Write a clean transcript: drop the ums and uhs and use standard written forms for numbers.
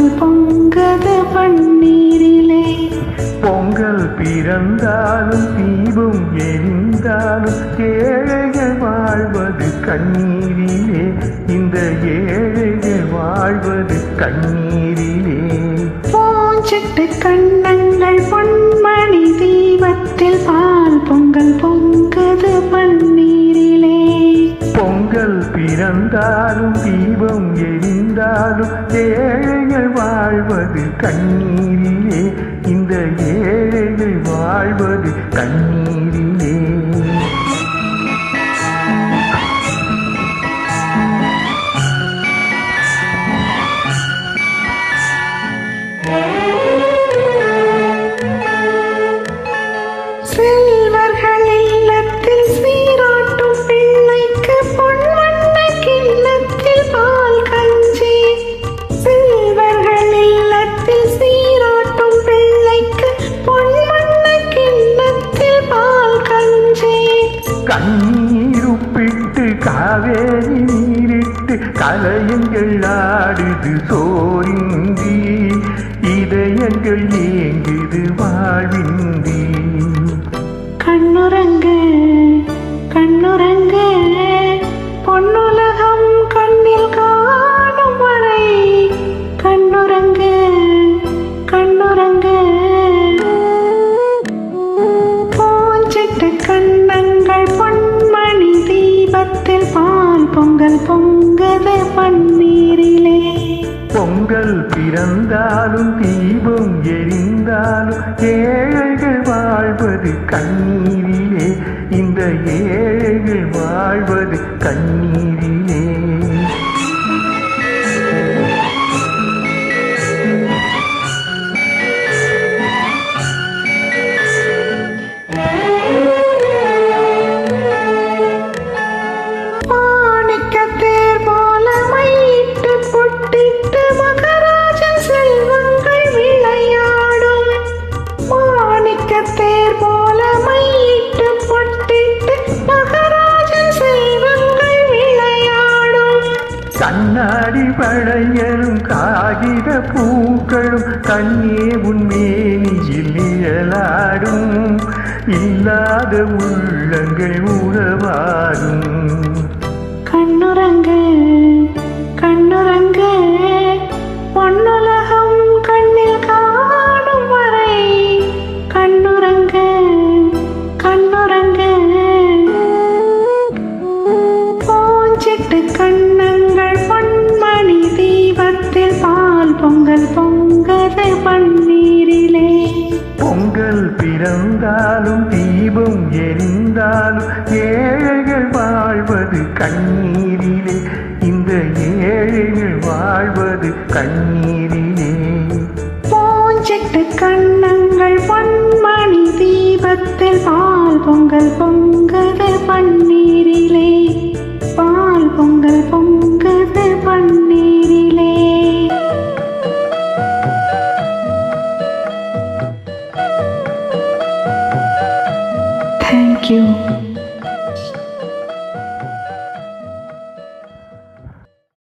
பொங்கல் பொங்கது பன்னீரிலே. பொங்கல் பிறந்தாலும் தீபம் எரிந்தாலும் ஏழைகள் வாழ்வது கண்ணீரிலே. இந்த ஏழைகள் வாழ்வது கண்ணீரிலே. பூஞ்சிட்டு கண்ணங்கள் பொன்மணி தீபத்தில் பால் பொங்கல் பொங்கது பன்னீரிலே. பொங்கல் பிறந்தாலும் தீபம் எரிந்தாலும் ஏழைகள் வாழ்வது கண்ணீரிலே. இந்த ஏழைகள் வாழ்வது கண்ணீரிலே. செல்வர்கள் இல்லத்தில் சீராட்டும் பிள்ளைக்கு பொன்வண்ண கிண்ணத்தில் பால் கஞ்சி. செல்வர்கள் இல்லத்தில் சீராட்டும் பிள்ளைக்கு பொன்வண்ண கிண்ணத்தில் பால் கஞ்சி. கண்ணீருப்பிட்டு காவேரி நீரிட்டு கலையங்கள் ஆடுது சோரிந்தி. இதயங்கள் ஏங்குது வாழ்விந்தி. கண்ணுறங்கு கண்ணுறங்கு பொன்னுலகம் கண்ணில் காணும் வரை. கண்ணுறங்கு கண்ணுறங்கு பூஞ்சிட்டு கண்ணங்கள் பொன்மணி தீபத்தில் பால் பொங்கல் பொங்கது பன்னீரிலே. பொங்கல் பிறந்தாலும் தீபம் எரிந்தாலும் ஏழைகள் வாழ்வது கண்ணீரிலே. இந்த ஏழைகள் வாழ்வது கண்ணீரிலே. மாணிக்கத்தேர் போல மையிட்டு பொட்டிட்டு மகராஜன் செல்வங்கள் விளையாடும். மாணிக்கத்தேர் போல மையிட்டு பொட்டிட்டு மகராஜன் செல்வங்கள் விளையாடும். கண்ணாடி பழையலும் காகித பூக்களும் கண்ணே உன்மேனியில் நிழலாடும். இல்லாத உள்ளங்கள் உறவாடும். கண்ணுறங்கு கண்ணுறங்கு பொன்னுலகம் கண்ணில் காணும் வரை. கண்ணுறங்கு கண்ணுறங்கு பூஞ்சிட்டு கண்ணங்கள் பொன்மணி தீபத்தில் பால் பொங்கல் பொங்கது பன்னீரிலே. பொங்கல் பிறந்தாலும் தீபம் எரிந்தாலும் ஏழைகள் வாழ்வது கண்ணீரிலே. இந்த ஏழைகள் வாழ்வது கண்ணீரிலே. பூஞ்சிட்டு கண்ணங்கள் பொன்மணி தீபத்தில் பால் பொங்கல் பொங்கது பன்னீரிலே. பால் பொங்கல் பொங்கல்